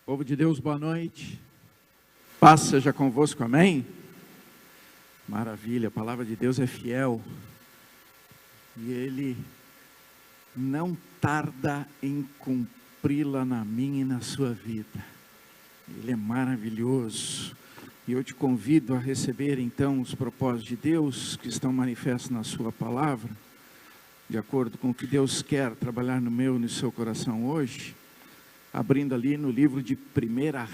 Povo de Deus, boa noite. Paz seja convosco, amém? Maravilha, a palavra de Deus é fiel. E Ele não tarda em cumpri-la na minha e na sua vida. Ele é maravilhoso. E eu te convido a receber então os propósitos de Deus que estão manifestos na sua palavra, de acordo com o que Deus quer trabalhar no meu e no seu coração hoje, abrindo ali no livro de 1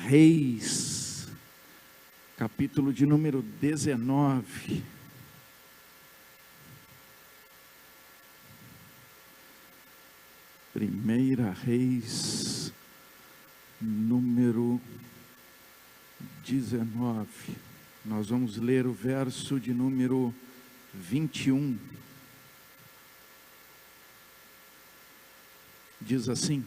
Reis, capítulo de número 19. Primeira Reis, número 19. Nós vamos ler o verso de número 21. Diz assim: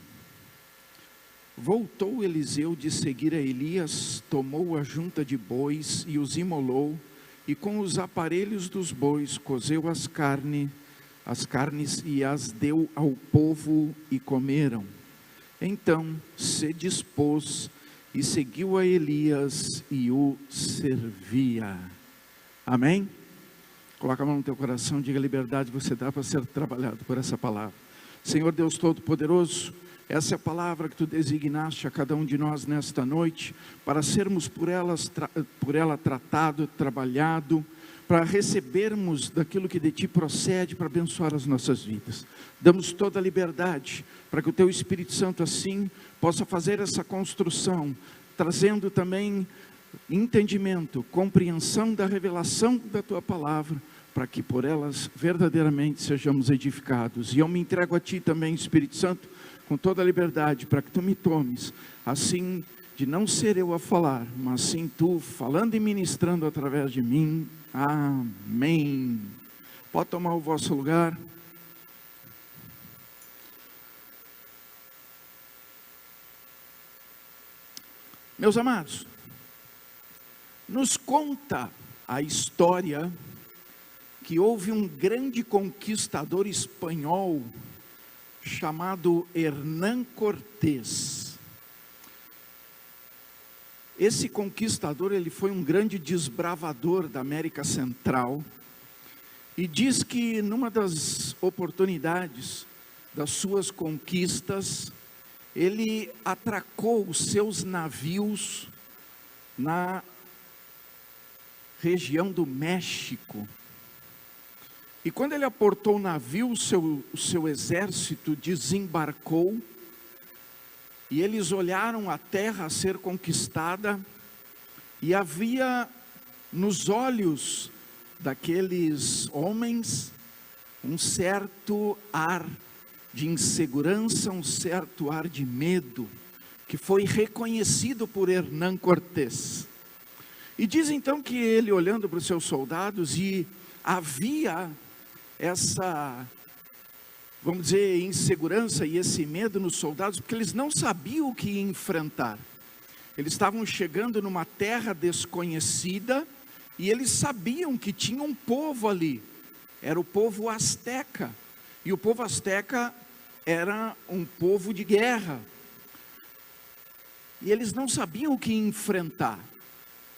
Voltou Eliseu de seguir a Elias, tomou a junta de bois e os imolou, e com os aparelhos dos bois cozeu as carnes e as deu ao povo e comeram. Então se dispôs e seguiu a Elias e o servia. Amém? Coloca a mão no teu coração, diga: liberdade você dá para ser trabalhado por essa palavra. Senhor Deus Todo-Poderoso, essa é a palavra que Tu designaste a cada um de nós nesta noite, para sermos por ela tratado, trabalhado, para recebermos daquilo que de Ti procede, para abençoar as nossas vidas. Damos toda a liberdade, para que o Teu Espírito Santo assim possa fazer essa construção, trazendo também entendimento, compreensão da revelação da Tua palavra, para que por elas verdadeiramente sejamos edificados. E eu me entrego a Ti também, Espírito Santo, com toda a liberdade, para que Tu me tomes, assim, de não ser eu a falar, mas sim Tu falando e ministrando através de mim. Amém. Pode tomar o vosso lugar. Meus amados, nos conta a história que houve um grande conquistador espanhol chamado Hernán Cortés. Esse conquistador, ele foi um grande desbravador da América Central, e diz que numa das oportunidades das suas conquistas, ele atracou os seus navios na região do México. E quando ele aportou o navio, o seu exército desembarcou, e eles olharam a terra a ser conquistada, e havia nos olhos daqueles homens um certo ar de insegurança, um certo ar de medo, que foi reconhecido por Hernán Cortés. E diz então que ele, olhando para os seus soldados, e havia essa, vamos dizer, insegurança e esse medo nos soldados, porque eles não sabiam o que enfrentar. Eles estavam chegando numa terra desconhecida, e eles sabiam que tinha um povo ali, era o povo asteca, e o povo asteca era um povo de guerra, e eles não sabiam o que enfrentar,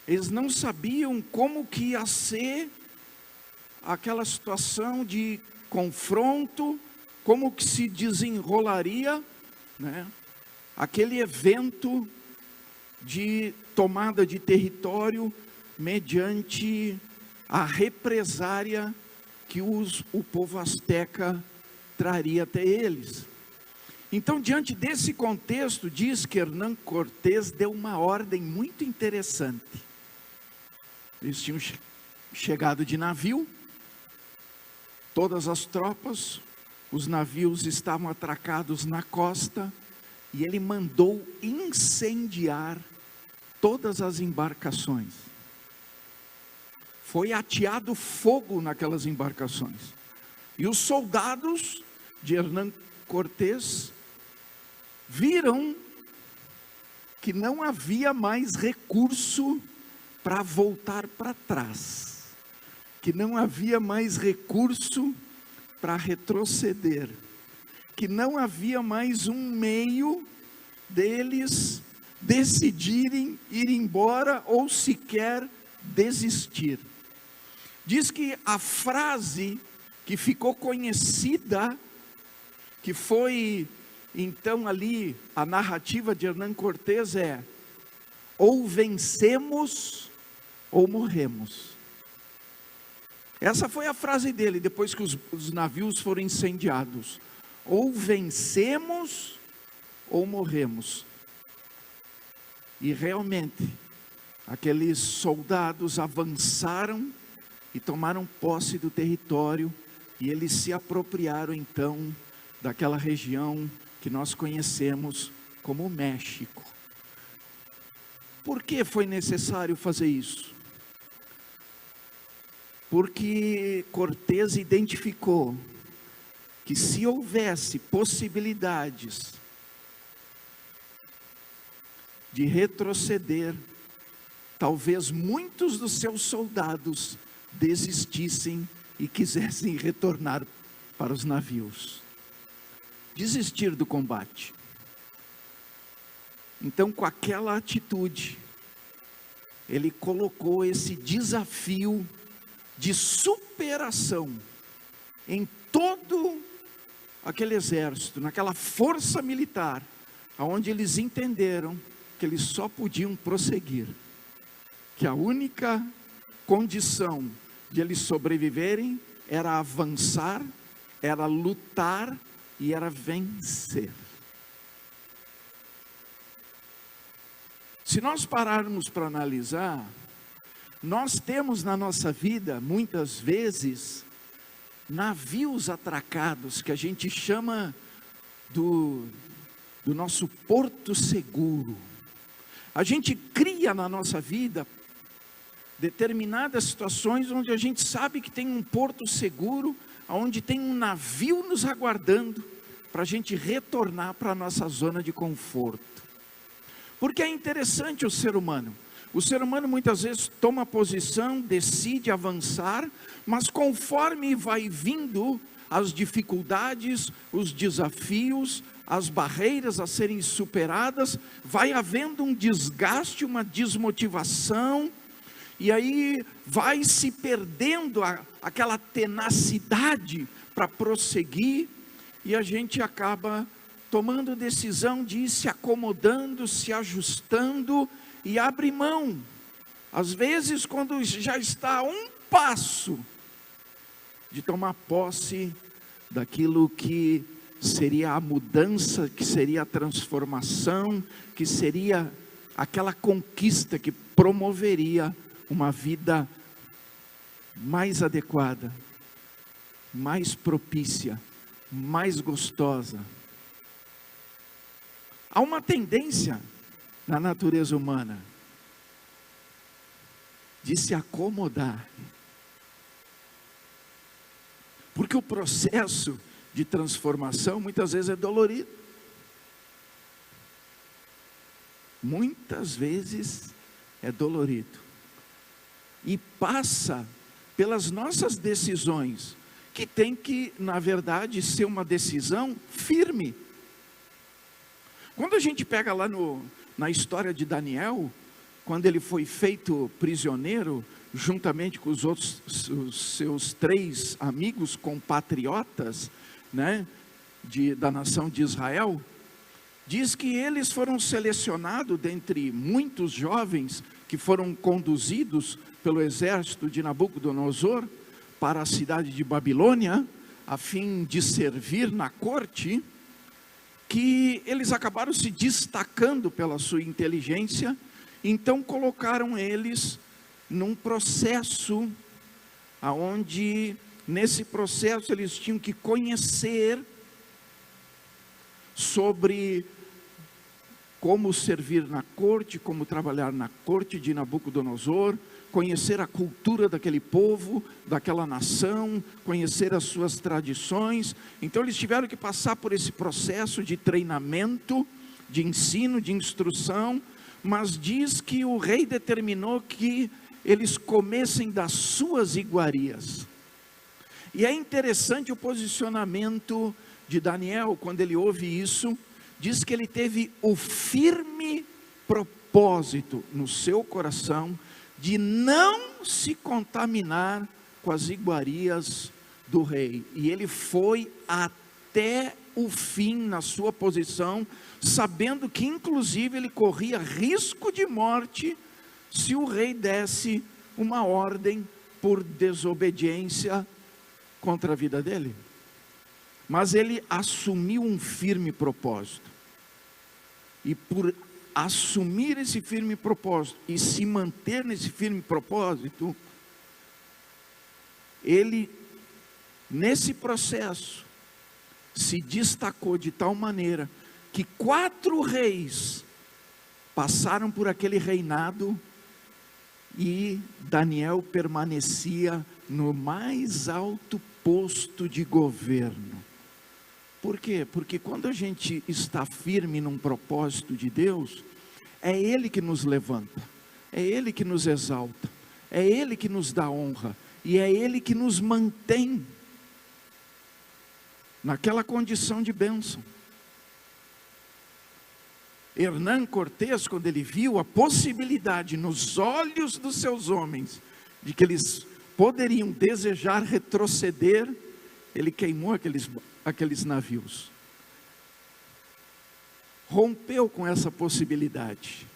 eles não sabiam como que ia ser aquela situação de confronto, como que se desenrolaria, né, aquele evento de tomada de território mediante a represária que o povo asteca traria até eles. Então, diante desse contexto, diz que Hernán Cortés deu uma ordem muito interessante. Eles tinham chegado de navio, todas as tropas, os navios estavam atracados na costa, e ele mandou incendiar todas as embarcações. Foi ateado fogo naquelas embarcações. E os soldados de Hernán Cortés viram que não havia mais recurso para voltar para trás, que não havia mais recurso para retroceder, que não havia mais um meio deles decidirem ir embora ou sequer desistir. Diz que a frase que ficou conhecida, que foi então ali a narrativa de Hernán Cortés é: ou vencemos ou morremos. Essa foi a frase dele depois que os navios foram incendiados: ou vencemos ou morremos. E realmente aqueles soldados avançaram e tomaram posse do território, e eles se apropriaram então daquela região que nós conhecemos como México. Por que foi necessário fazer isso? Porque Cortés identificou que se houvesse possibilidades de retroceder, talvez muitos dos seus soldados desistissem e quisessem retornar para os navios, desistir do combate. Então, com aquela atitude, ele colocou esse desafio de superação em todo aquele exército, naquela força militar, onde eles entenderam que eles só podiam prosseguir, que a única condição de eles sobreviverem era avançar, era lutar e era vencer. Se nós pararmos para analisar, nós temos na nossa vida, muitas vezes, navios atracados, que a gente chama do nosso porto seguro. A gente cria na nossa vida determinadas situações onde a gente sabe que tem um porto seguro, onde tem um navio nos aguardando, para a gente retornar para a nossa zona de conforto. Porque é interessante o ser humano. O ser humano muitas vezes toma posição, decide avançar, mas conforme vai vindo as dificuldades, os desafios, as barreiras a serem superadas, vai havendo um desgaste, uma desmotivação, e aí vai se perdendo aquela tenacidade para prosseguir, e a gente acaba tomando decisão de ir se acomodando, se ajustando, e abre mão. Às vezes, quando já está a um passo de tomar posse daquilo que seria a mudança, que seria a transformação, que seria aquela conquista que promoveria uma vida mais adequada, mais propícia, mais gostosa. Há uma tendência na natureza humana de se acomodar, porque o processo de transformação muitas vezes é dolorido, muitas vezes é dolorido, e passa pelas nossas decisões, que tem que, na verdade, ser uma decisão firme. Quando a gente pega lá na história de Daniel, quando ele foi feito prisioneiro, juntamente com os seus 3 amigos compatriotas, né, da nação de Israel, diz que eles foram selecionados dentre muitos jovens que foram conduzidos pelo exército de Nabucodonosor para a cidade de Babilônia, a fim de servir na corte, que eles acabaram se destacando pela sua inteligência, então colocaram eles num processo, onde nesse processo eles tinham que conhecer sobre como servir na corte, como trabalhar na corte de Nabucodonosor, conhecer a cultura daquele povo, daquela nação, conhecer as suas tradições. Então eles tiveram que passar por esse processo de treinamento, de ensino, de instrução, mas diz que o rei determinou que eles comessem das suas iguarias. E é interessante o posicionamento de Daniel, quando ele ouve isso, diz que ele teve o firme propósito no seu coração de não se contaminar com as iguarias do rei. E ele foi até o fim na sua posição, sabendo que inclusive ele corria risco de morte se o rei desse uma ordem por desobediência contra a vida dele. Mas ele assumiu um firme propósito. E por assumir esse firme propósito e se manter nesse firme propósito, ele, nesse processo, se destacou de tal maneira que 4 reis passaram por aquele reinado e Daniel permanecia no mais alto posto de governo. Por quê? Porque quando a gente está firme num propósito de Deus, é Ele que nos levanta, é Ele que nos exalta, é Ele que nos dá honra, e é Ele que nos mantém naquela condição de bênção. Hernán Cortés, quando ele viu a possibilidade nos olhos dos seus homens, de que eles poderiam desejar retroceder, ele queimou aqueles navios. Rompeu com essa possibilidade.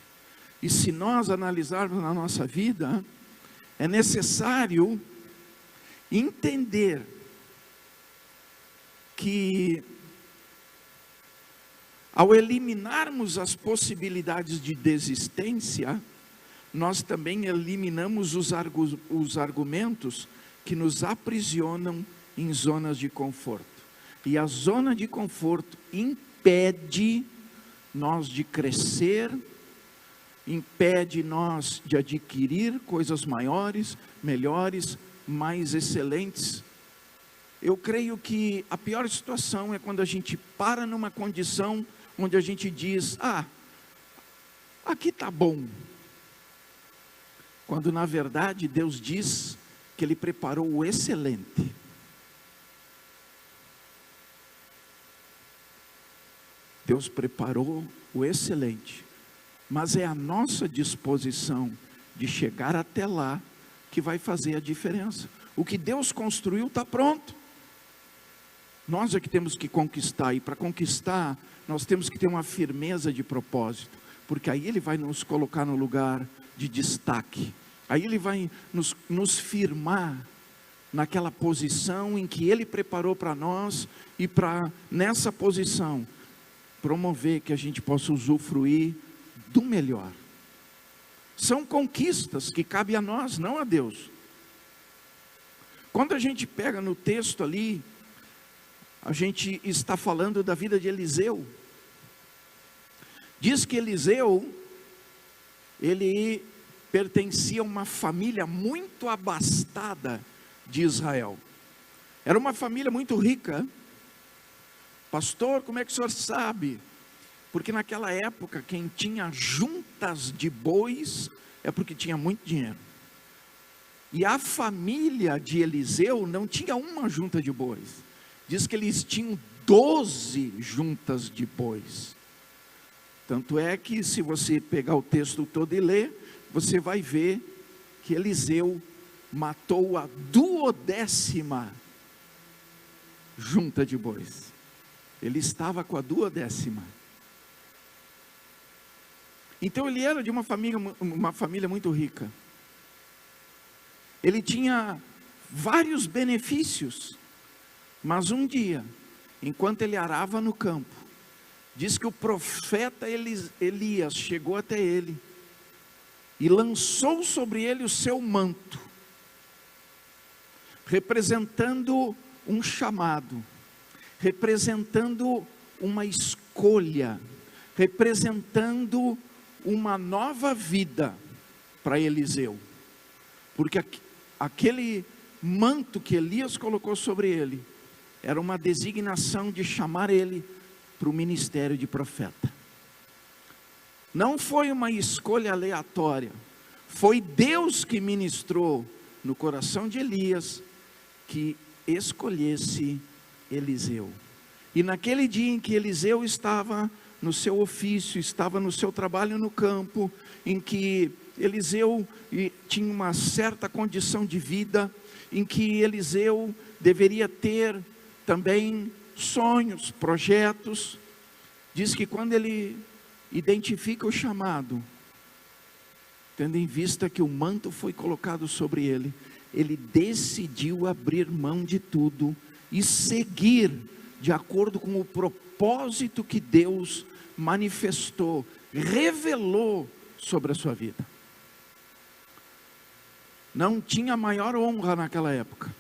E se nós analisarmos na nossa vida, é necessário entender que ao eliminarmos as possibilidades de desistência, nós também eliminamos os argumentos que nos aprisionam em zonas de conforto. E a zona de conforto impede nós de crescer, impede nós de adquirir coisas maiores, melhores, mais excelentes. Eu creio que a pior situação é quando a gente para numa condição onde a gente diz, aqui está bom. Quando na verdade Deus diz que Ele preparou o excelente. Deus preparou o excelente. Mas é a nossa disposição de chegar até lá que vai fazer a diferença. O que Deus construiu está pronto. Nós é que temos que conquistar, e para conquistar, nós temos que ter uma firmeza de propósito, porque aí Ele vai nos colocar no lugar de destaque, aí Ele vai nos firmar naquela posição em que Ele preparou para nós, e para nessa posição, promover que a gente possa usufruir do melhor. São conquistas que cabem a nós, não a Deus. Quando a gente pega no texto ali, a gente está falando da vida de Eliseu. Diz que Eliseu, ele pertencia a uma família muito abastada de Israel. Era uma família muito rica. Pastor, como é que o senhor sabe? Porque naquela época, quem tinha juntas de bois, é porque tinha muito dinheiro. E a família de Eliseu não tinha uma junta de bois. Diz que eles tinham 12 juntas de bois. Tanto é que se você pegar o texto todo e ler, você vai ver que Eliseu matou a 12ª junta de bois. Ele estava com a 12ª. Então ele era de uma família muito rica. Ele tinha vários benefícios. Mas um dia, enquanto ele arava no campo, diz que o profeta Elias chegou até ele e lançou sobre ele o seu manto, representando um chamado, representando uma escolha, representando uma nova vida para Eliseu. Porque aquele manto que Elias colocou sobre ele era uma designação de chamar ele para o ministério de profeta. Não foi uma escolha aleatória, foi Deus que ministrou no coração de Elias que escolhesse Eliseu. E naquele dia em que Eliseu estava no seu ofício, estava no seu trabalho no campo, em que Eliseu tinha uma certa condição de vida, em que Eliseu deveria ter também sonhos, projetos. Diz que quando ele identifica o chamado, tendo em vista que o manto foi colocado sobre ele, ele decidiu abrir mão de tudo e seguir de acordo com o propósito que Deus manifestou, revelou sobre a sua vida. Não tinha maior honra naquela época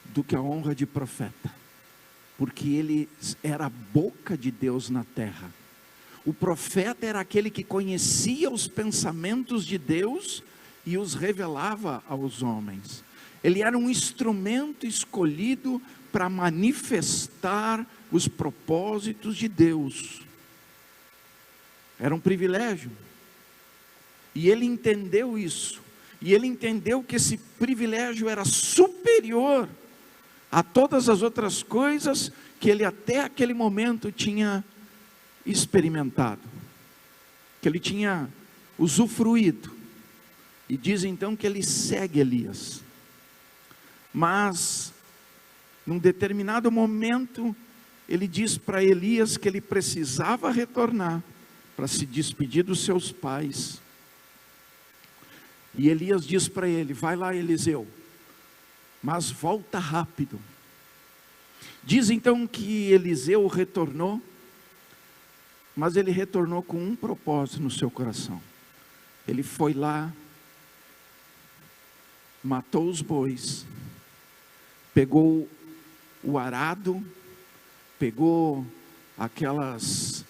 do que a honra de profeta, porque ele era a boca de Deus na terra. O profeta era aquele que conhecia os pensamentos de Deus e os revelava aos homens. Ele era um instrumento escolhido para manifestar os propósitos de Deus. Era um privilégio. E ele entendeu isso. E ele entendeu que esse privilégio era superior a todas as outras coisas que ele até aquele momento tinha experimentado, que ele tinha usufruído. E diz então que ele segue Elias. Mas, num determinado momento, ele diz para Elias que ele precisava retornar para se despedir dos seus pais. E Elias diz para ele: vai lá, Eliseu, mas volta rápido. Diz então que Eliseu retornou, mas ele retornou com um propósito no seu coração. Ele foi lá, matou os bois, pegou o arado, pegou aqueles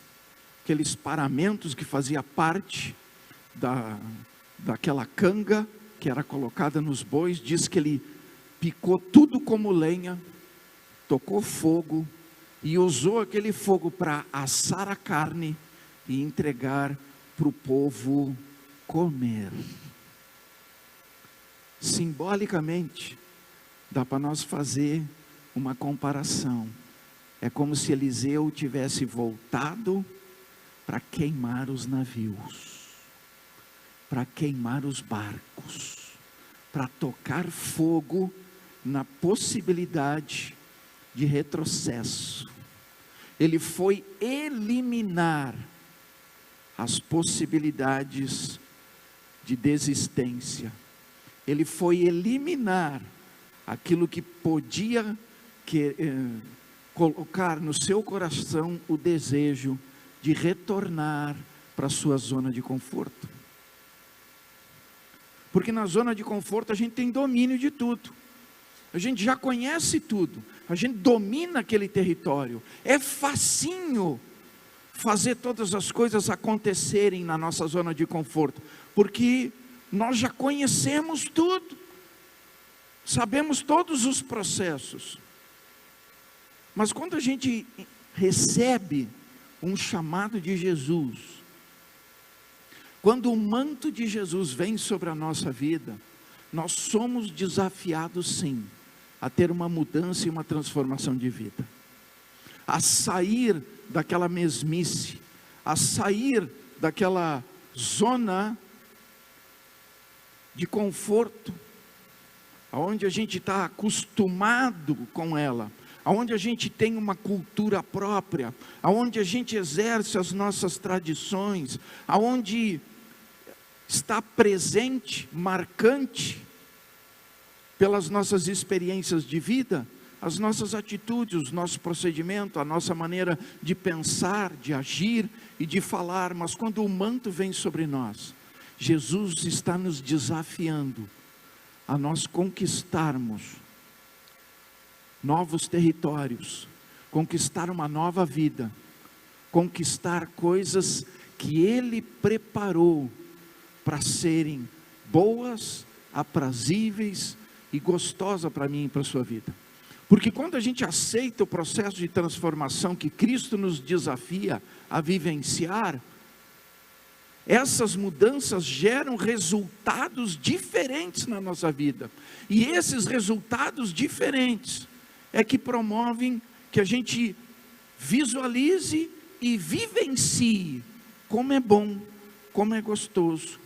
paramentos que fazia parte daquela canga que era colocada nos bois. Diz que ele picou tudo como lenha, tocou fogo e usou aquele fogo para assar a carne e entregar para o povo comer. Simbolicamente, dá para nós fazer uma comparação. É como se Eliseu tivesse voltado para queimar os navios, para queimar os barcos, para tocar fogo na possibilidade de retrocesso. Ele foi eliminar as possibilidades de desistência. Ele foi eliminar aquilo que podia colocar no seu coração o desejo de retornar para a sua zona de conforto. Porque na zona de conforto a gente tem domínio de tudo. A gente já conhece tudo. A gente domina aquele território. É facinho fazer todas as coisas acontecerem na nossa zona de conforto, porque nós já conhecemos tudo. Sabemos todos os processos. Mas quando a gente recebe um chamado de Jesus, quando o manto de Jesus vem sobre a nossa vida, nós somos desafiados sim, a ter uma mudança e uma transformação de vida. A sair daquela mesmice, a sair daquela zona de conforto, aonde a gente está acostumado com ela, aonde a gente tem uma cultura própria, aonde a gente exerce as nossas tradições, aonde está presente, marcante, pelas nossas experiências de vida, as nossas atitudes, os nossos procedimentos, a nossa maneira de pensar, de agir e de falar. Mas quando o manto vem sobre nós, Jesus está nos desafiando a nós conquistarmos novos territórios, conquistar uma nova vida, conquistar coisas que Ele preparou para serem boas, aprazíveis e gostosas para mim e para a sua vida. Porque quando a gente aceita o processo de transformação que Cristo nos desafia a vivenciar, essas mudanças geram resultados diferentes na nossa vida. E esses resultados diferentes é que promovem que a gente visualize e vivencie como é bom, como é gostoso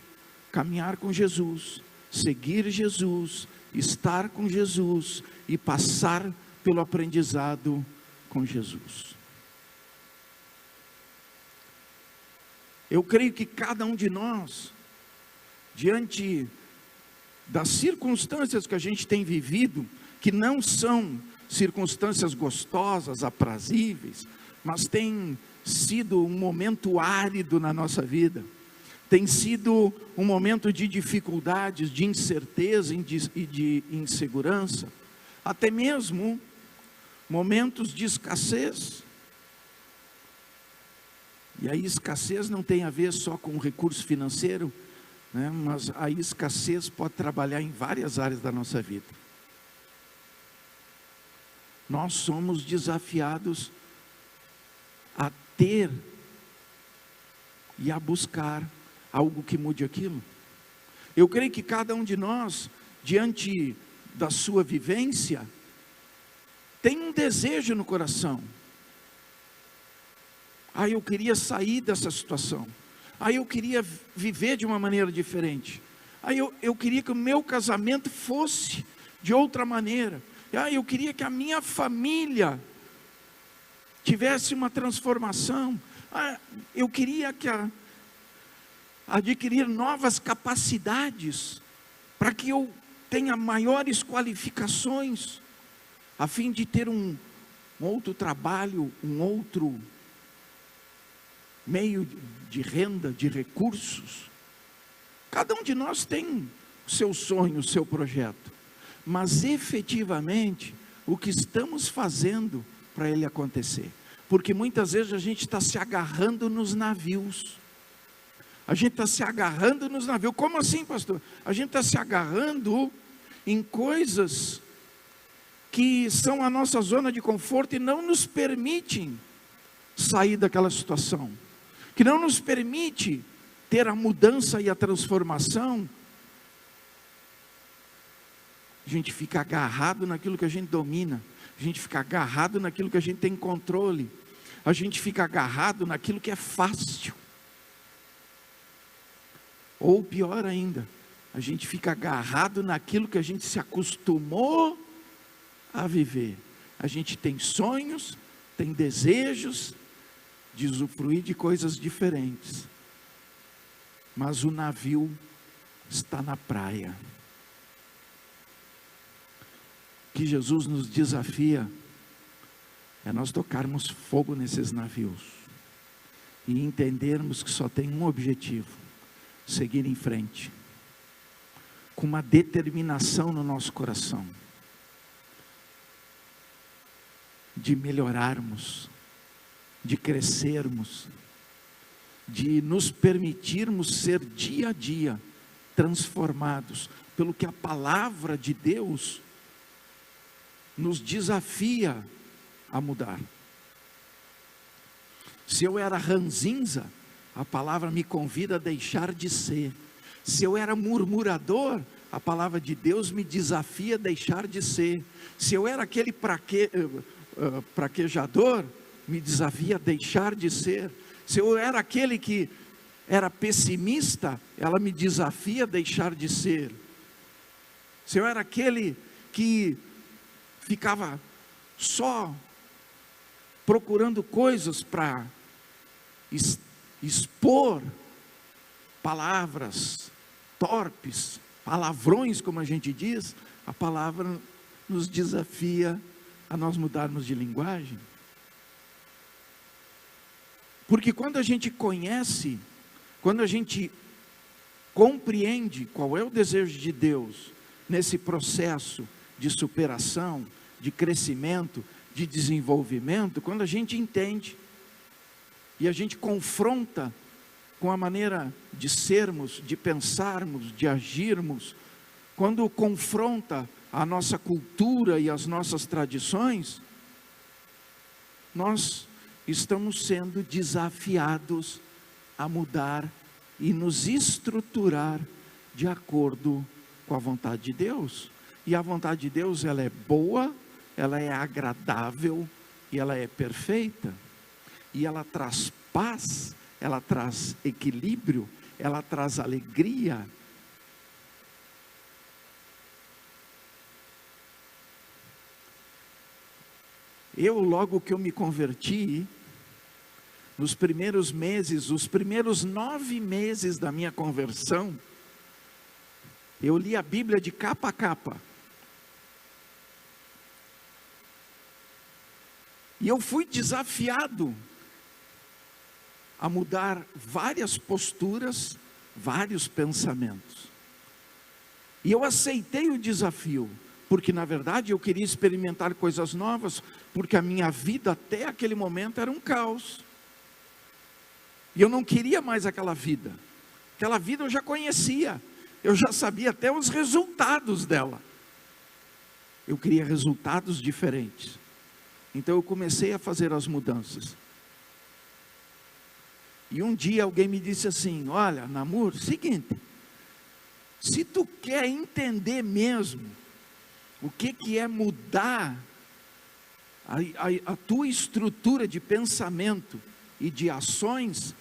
caminhar com Jesus, seguir Jesus, estar com Jesus e passar pelo aprendizado com Jesus. Eu creio que cada um de nós, diante das circunstâncias que a gente tem vivido, que não são circunstâncias gostosas, aprazíveis, mas tem sido um momento árido na nossa vida, tem sido um momento de dificuldades, de incerteza e de insegurança, até mesmo momentos de escassez. E a escassez não tem a ver só com o recurso financeiro, né? Mas a escassez pode trabalhar em várias áreas da nossa vida. Nós somos desafiados a ter e a buscar algo que mude aquilo. Eu creio que cada um de nós, diante da sua vivência, tem um desejo no coração. Eu queria sair dessa situação. Eu queria viver de uma maneira diferente. Eu queria que o meu casamento fosse de outra maneira. Eu queria que a minha família tivesse uma transformação. Eu queria adquirir novas capacidades, para que eu tenha maiores qualificações, a fim de ter um outro trabalho, um outro meio de renda, de recursos. Cada um de nós tem o seu sonho, o seu projeto, mas efetivamente o que estamos fazendo para ele acontecer, porque muitas vezes a gente está se agarrando nos navios. A gente está se agarrando nos navios. Como assim, pastor? A gente está se agarrando em coisas que são a nossa zona de conforto e não nos permitem sair daquela situação, que não nos permite ter a mudança e a transformação. A gente fica agarrado naquilo que a gente domina, a gente fica agarrado naquilo que a gente tem controle, a gente fica agarrado naquilo que é fácil. Ou pior ainda, a gente fica agarrado naquilo que a gente se acostumou a viver. A gente tem sonhos, tem desejos de usufruir de coisas diferentes, mas o navio está na praia. O que Jesus nos desafia é nós tocarmos fogo nesses navios e entendermos que só tem um objetivo: seguir em frente, com uma determinação no nosso coração, de melhorarmos, de crescermos, de nos permitirmos ser dia a dia transformados pelo que a palavra de Deus nos desafia a mudar. Se eu era ranzinza, a palavra me convida a deixar de ser. Se eu era murmurador, a palavra de Deus me desafia a deixar de ser. Se eu era aquele praquejador, me desafia a deixar de ser. Se eu era aquele que era pessimista, ela me desafia a deixar de ser. Se eu era aquele que ficava só procurando coisas para expor palavras torpes, palavrões, como a gente diz, a palavra nos desafia a nós mudarmos de linguagem. Porque quando a gente conhece, quando a gente compreende qual é o desejo de Deus nesse processo de superação, de crescimento, de desenvolvimento, quando a gente entende e a gente confronta com a maneira de sermos, de pensarmos, de agirmos, quando confronta a nossa cultura e as nossas tradições, nós estamos sendo desafiados a mudar e nos estruturar de acordo com a vontade de Deus. E a vontade de Deus, ela é boa, ela é agradável e ela é perfeita. e ela traz paz, ela traz equilíbrio, ela traz alegria. Eu, logo que eu me converti, nos primeiros meses, os primeiros 9 meses da minha conversão, eu li a Bíblia de capa a capa. E eu fui desafiado a mudar várias posturas, vários pensamentos. E eu aceitei o desafio, porque na verdade eu queria experimentar coisas novas, porque a minha vida até aquele momento era um caos. E eu não queria mais aquela vida. Aquela vida eu já conhecia, eu já sabia até os resultados dela. Eu queria resultados diferentes. Então eu comecei a fazer as mudanças. E um dia alguém me disse assim: olha, Namur, seguinte, se tu quer entender mesmo o que é mudar a tua estrutura de pensamento e de ações,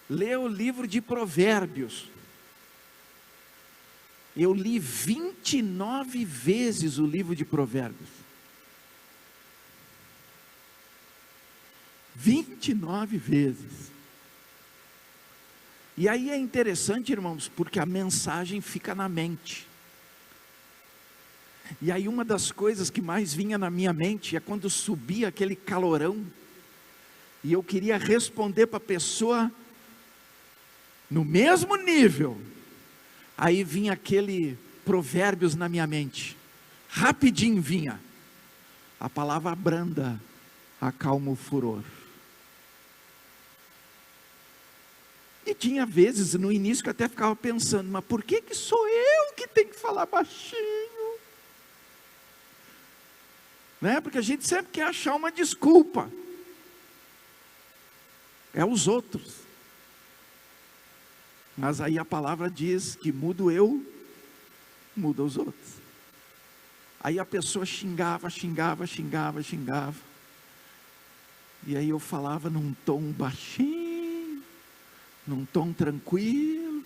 lê o livro de Provérbios. Eu li 29 vezes o livro de Provérbios. 29 vezes. E aí é interessante, irmãos, porque a mensagem fica na mente. E aí uma das coisas que mais vinha na minha mente é quando subia aquele calorão, e eu queria responder para a pessoa no mesmo nível. Aí vinha aquele Provérbios na minha mente, rapidinho vinha. A palavra branda acalma o furor. E tinha vezes no início que eu até ficava pensando: mas por que sou eu que tenho que falar baixinho? Né? Porque a gente sempre quer achar uma desculpa. É os outros. Mas aí a palavra diz que mudo eu, muda os outros. Aí a pessoa xingava. E aí eu falava num tom baixinho, num tom tranquilo.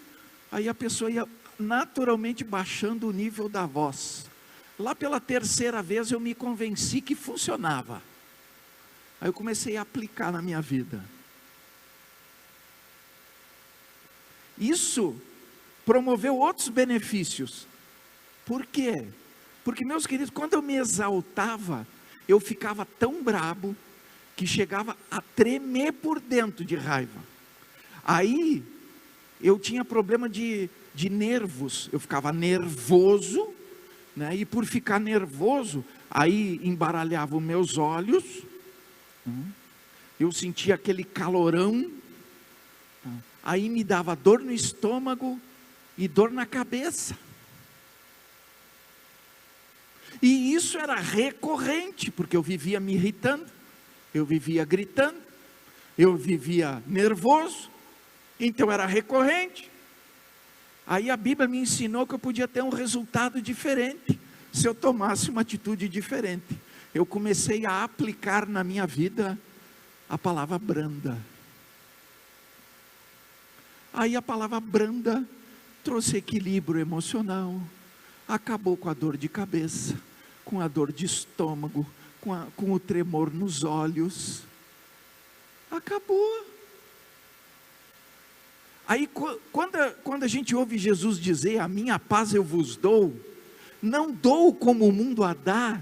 Aí a pessoa ia naturalmente baixando o nível da voz. Lá pela terceira vez eu me convenci que funcionava. Aí eu comecei a aplicar na minha vida. Isso promoveu outros benefícios. Por quê? Porque, meus queridos, quando eu me exaltava, eu ficava tão brabo que chegava a tremer por dentro de raiva. Aí eu tinha problema de nervos, eu ficava nervoso, né? E por ficar nervoso, aí embaralhava os meus olhos, eu sentia aquele calorão, aí me dava dor no estômago e dor na cabeça. E isso era recorrente, porque eu vivia me irritando, eu vivia gritando, eu vivia nervoso, então era recorrente. Aí a Bíblia me ensinou que eu podia ter um resultado diferente, se eu tomasse uma atitude diferente. Eu comecei a aplicar na minha vida a palavra branda. Aí a palavra branda trouxe equilíbrio emocional, acabou com a dor de cabeça, com a dor de estômago, com o tremor nos olhos. Acabou. Aí quando a gente ouve Jesus dizer: a minha paz eu vos dou, não dou como o mundo a dá.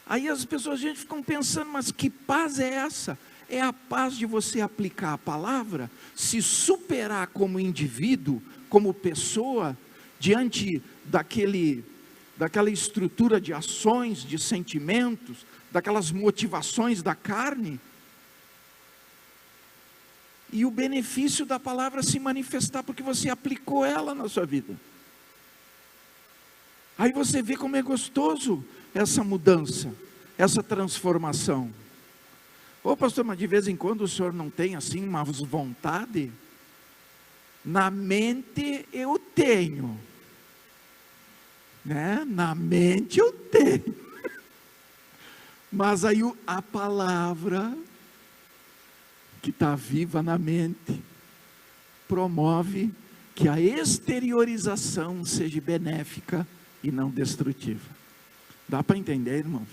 Aí as pessoas, a gente ficam pensando: mas que paz é essa? É a paz de você aplicar a palavra, se superar como indivíduo, como pessoa, diante daquela estrutura de ações, de sentimentos, daquelas motivações da carne, e o benefício da palavra se manifestar, porque você aplicou ela na sua vida. Aí você vê como é gostoso essa mudança, essa transformação. Ô pastor, mas de vez em quando o senhor não tem assim uma vontade? Na mente eu tenho, né? Na mente eu tenho. Mas aí a palavra que está viva na mente, promove que a exteriorização seja benéfica e não destrutiva. Dá para entender, irmãos?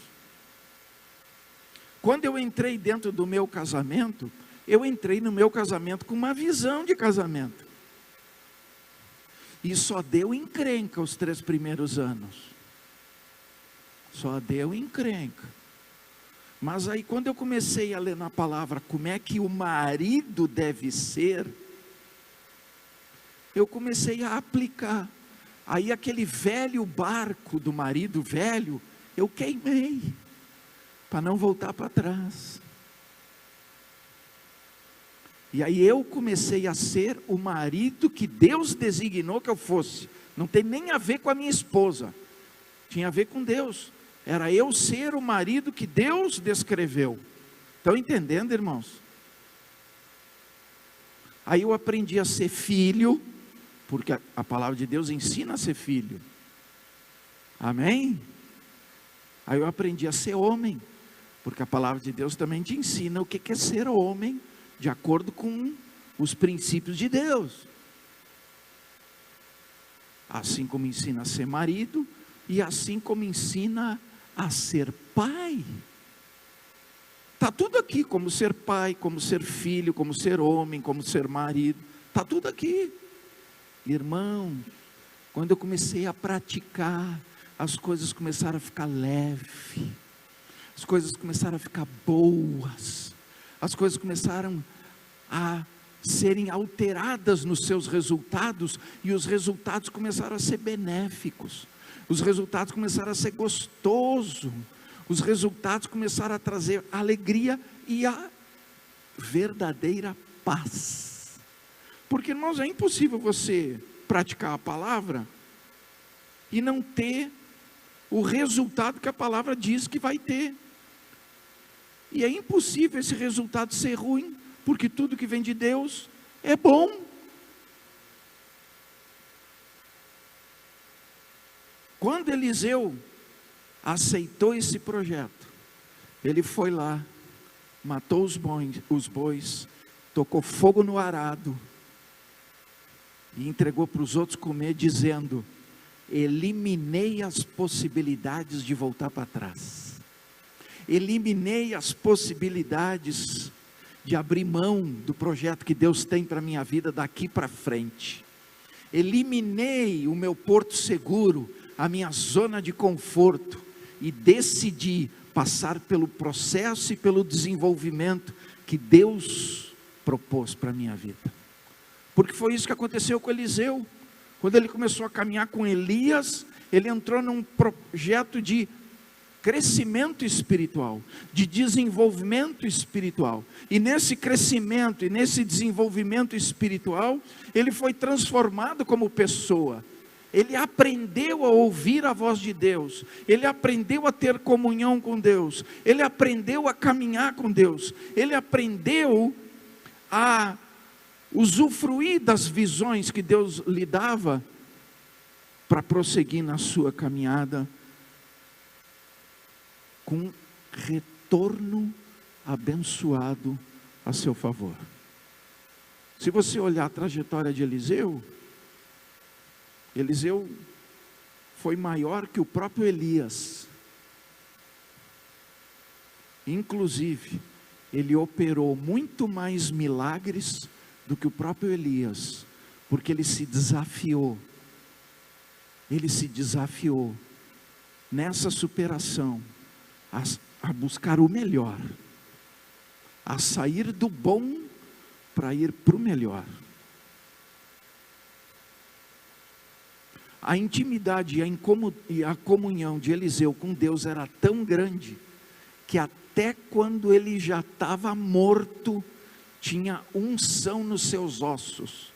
Quando eu entrei dentro do meu casamento, eu entrei no meu casamento com uma visão de casamento. E só deu encrenca os 3 primeiros anos. Só deu encrenca. Mas aí quando eu comecei a ler na palavra como é que o marido deve ser, eu comecei a aplicar. Aí aquele velho barco do marido velho, eu queimei, para não voltar para trás. E aí eu comecei a ser o marido que Deus designou que eu fosse. Não tem nem a ver com a minha esposa, tinha a ver com Deus. Era eu ser o marido que Deus descreveu. Estão entendendo, irmãos? Aí eu aprendi a ser filho, porque a palavra de Deus ensina a ser filho. Amém? Aí eu aprendi a ser homem, porque a palavra de Deus também te ensina o que é ser homem, de acordo com os princípios de Deus. Assim como ensina a ser marido, e assim como ensina a ser pai. Está tudo aqui, como ser pai, como ser filho, como ser homem, como ser marido. Está tudo aqui. Irmão, quando eu comecei a praticar, as coisas começaram a ficar leves, as coisas começaram a ficar boas, as coisas começaram a serem alteradas nos seus resultados, e os resultados começaram a ser benéficos, os resultados começaram a ser gostosos, os resultados começaram a trazer alegria e a verdadeira paz. Porque, irmãos, é impossível você praticar a palavra e não ter o resultado que a palavra diz que vai ter. E é impossível esse resultado ser ruim, porque tudo que vem de Deus é bom. Quando Eliseu aceitou esse projeto, ele foi lá, matou os bois, tocou fogo no arado e entregou para os outros comer, dizendo: eliminei as possibilidades de voltar para trás, eliminei as possibilidades de abrir mão do projeto que Deus tem para a minha vida daqui para frente, eliminei o meu porto seguro, a minha zona de conforto, e decidi passar pelo processo e pelo desenvolvimento que Deus propôs para a minha vida. Porque foi isso que aconteceu com Eliseu. Quando ele começou a caminhar com Elias, ele entrou num projeto de crescimento espiritual, de desenvolvimento espiritual. E nesse crescimento e nesse desenvolvimento espiritual, ele foi transformado como pessoa. Ele aprendeu a ouvir a voz de Deus, ele aprendeu a ter comunhão com Deus, ele aprendeu a caminhar com Deus, ele aprendeu a usufruir das visões que Deus lhe dava para prosseguir na sua caminhada com retorno abençoado a seu favor. Se você olhar a trajetória de Eliseu, Eliseu foi maior que o próprio Elias. Inclusive, ele operou muito mais milagres do que o próprio Elias, porque ele se desafiou nessa superação, a buscar o melhor, a sair do bom para ir para o melhor. A intimidade e a comunhão de Eliseu com Deus era tão grande, que até quando ele já estava morto, tinha unção nos seus ossos.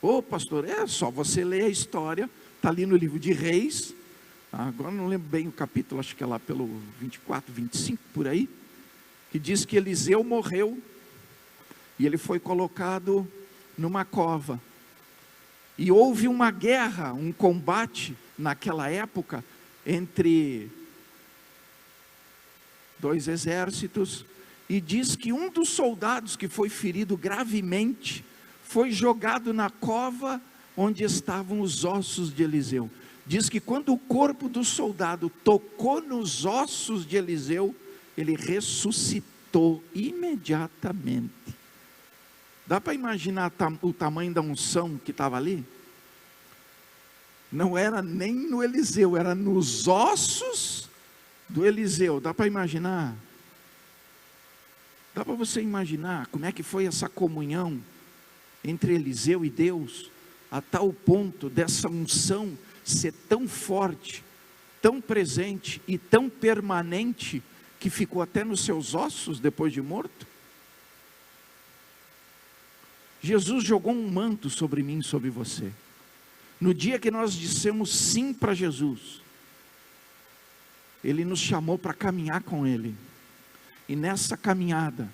Ô pastor, é só você ler a história, está ali no livro de Reis, agora não lembro bem o capítulo, acho que é lá pelo 24, 25, por aí, que diz que Eliseu morreu, e ele foi colocado numa cova, e houve uma guerra, um combate, naquela época, entre dois exércitos, e diz que um dos soldados que foi ferido gravemente foi jogado na cova onde estavam os ossos de Eliseu. Diz que quando o corpo do soldado tocou nos ossos de Eliseu, ele ressuscitou imediatamente. Dá para imaginar o tamanho da unção que estava ali? Não era nem no Eliseu, era nos ossos do Eliseu. Dá para imaginar? Dá para você imaginar como é que foi essa comunhão entre Eliseu e Deus, a tal ponto dessa unção ser tão forte, tão presente e tão permanente, que ficou até nos seus ossos depois de morto? Jesus jogou um manto sobre mim e sobre você. No dia que nós dissemos sim para Jesus, Ele nos chamou para caminhar com Ele. E nessa caminhada,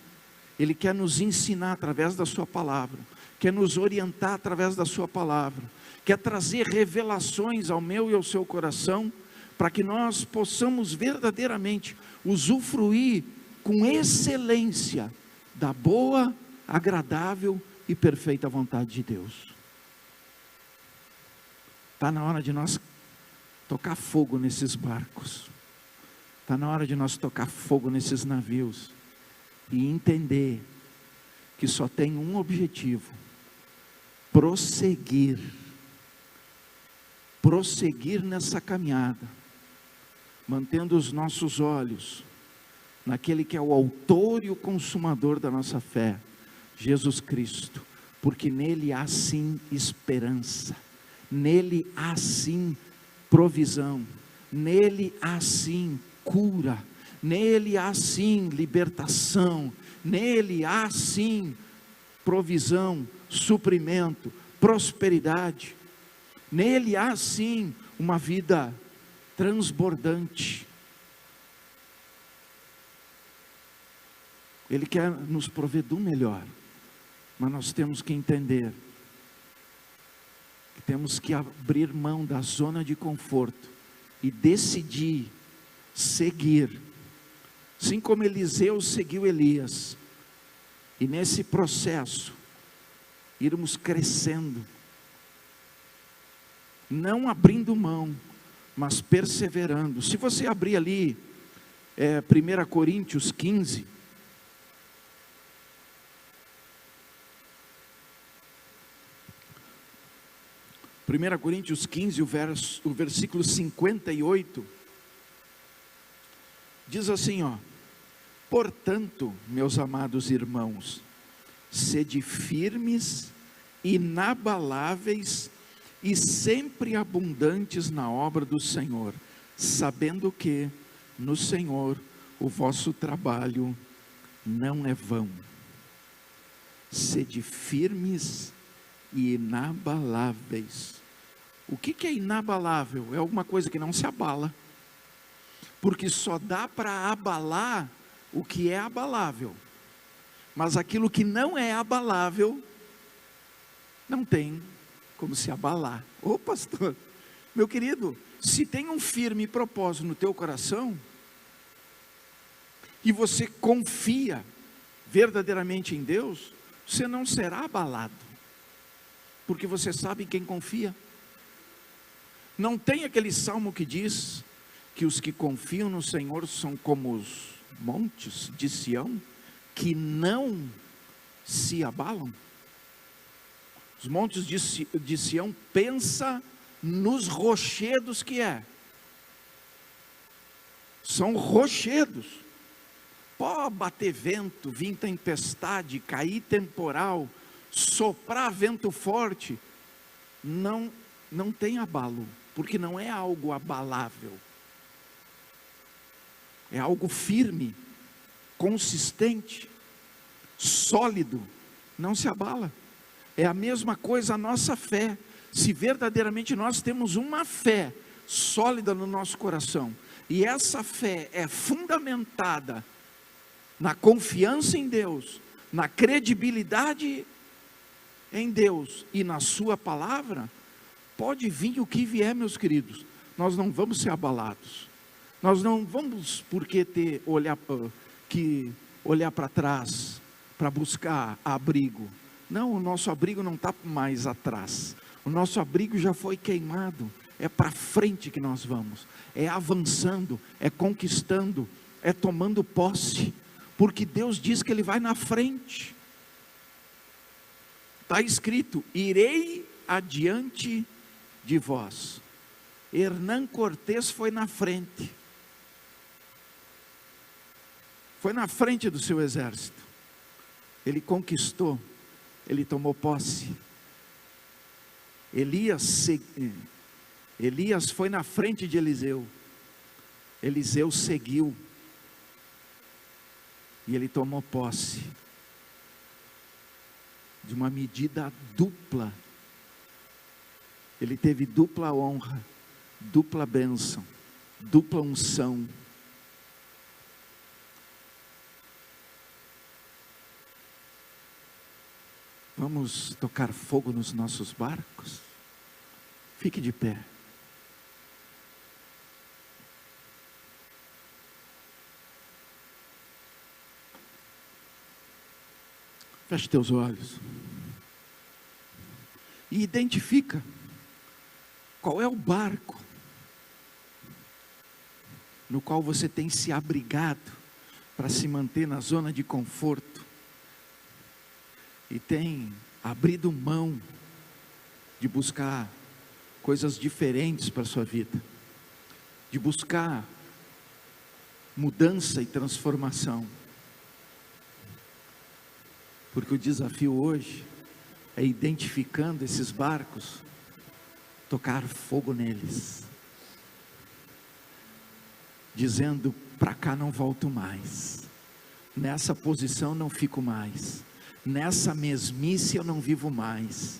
Ele quer nos ensinar através da sua palavra, quer nos orientar através da sua palavra, quer trazer revelações ao meu e ao seu coração, para que nós possamos verdadeiramente usufruir com excelência da boa, agradável e perfeita vontade de Deus. Está na hora de nós tocar fogo nesses barcos. Está na hora de nós tocar fogo nesses navios e entender que só tem um objetivo: prosseguir nessa caminhada, mantendo os nossos olhos naquele que é o autor e o consumador da nossa fé, Jesus Cristo, porque nele há sim esperança, nele há sim provisão, nele há sim cura, nele há sim libertação, nele há sim provisão, suprimento, prosperidade, nele há sim uma vida transbordante. Ele quer nos prover do melhor, mas nós temos que entender que temos que abrir mão da zona de conforto e decidir seguir, assim como Eliseu seguiu Elias, e nesse processo irmos crescendo, não abrindo mão, mas perseverando. Se você abrir ali 1 Coríntios 15, o versículo 58, diz assim, ó: portanto, meus amados irmãos, sede firmes, inabaláveis e sempre abundantes na obra do Senhor, sabendo que no Senhor o vosso trabalho não é vão. Sede firmes e inabaláveis. O que é inabalável? É alguma coisa que não se abala, porque só dá para abalar o que é abalável, mas aquilo que não é abalável não tem como se abalar. Ô pastor, meu querido, se tem um firme propósito no teu coração, e você confia verdadeiramente em Deus, você não será abalado, porque você sabe em quem confia. Não tem aquele salmo que diz que os que confiam no Senhor são como os montes de Sião, que não se abalam? Os montes de Sião, pensa nos rochedos que é. São rochedos. Pode bater vento, vir tempestade, cair temporal, soprar vento forte, não tem abalo, porque não é algo abalável. É algo firme, consistente, sólido, não se abala. É a mesma coisa a nossa fé. Se verdadeiramente nós temos uma fé sólida no nosso coração, e essa fé é fundamentada na confiança em Deus, na credibilidade em Deus e na sua palavra, pode vir o que vier, meus queridos, nós não vamos ser abalados. Nós não vamos porque olhar para trás para buscar abrigo. Não, o nosso abrigo não está mais atrás. O nosso abrigo já foi queimado. É para frente que nós vamos. É avançando, é conquistando, é tomando posse. Porque Deus diz que Ele vai na frente. Está escrito: irei adiante de vós. Hernán Cortés foi na frente. Foi na frente do seu exército. Ele conquistou. Ele tomou posse. Elias foi na frente de Eliseu. Eliseu seguiu. E ele tomou posse de uma medida dupla. Ele teve dupla honra, dupla bênção, dupla unção. Vamos tocar fogo nos nossos barcos? Fique de pé. Feche teus olhos. E identifica qual é o barco no qual você tem se abrigado para se manter na zona de conforto. E tem abrido mão de buscar coisas diferentes para a sua vida. De buscar mudança e transformação. Porque o desafio hoje é, identificando esses barcos, tocar fogo neles. Dizendo: para cá não volto mais. Nessa posição não fico mais. Nessa mesmice eu não vivo mais.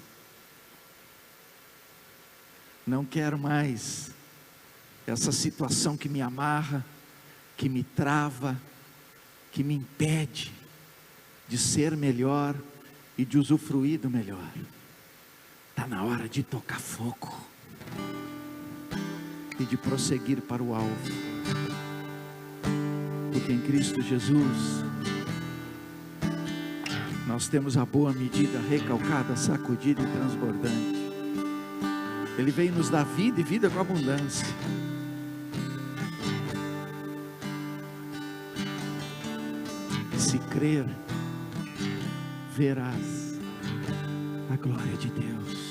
Não quero mais essa situação que me amarra, que me trava, que me impede de ser melhor e de usufruir do melhor. Está na hora de tocar fogo e de prosseguir para o alvo. Porque em Cristo Jesus nós temos a boa medida, recalcada, sacudida e transbordante. Ele veio nos dar vida e vida com abundância. E se crer, verás a glória de Deus.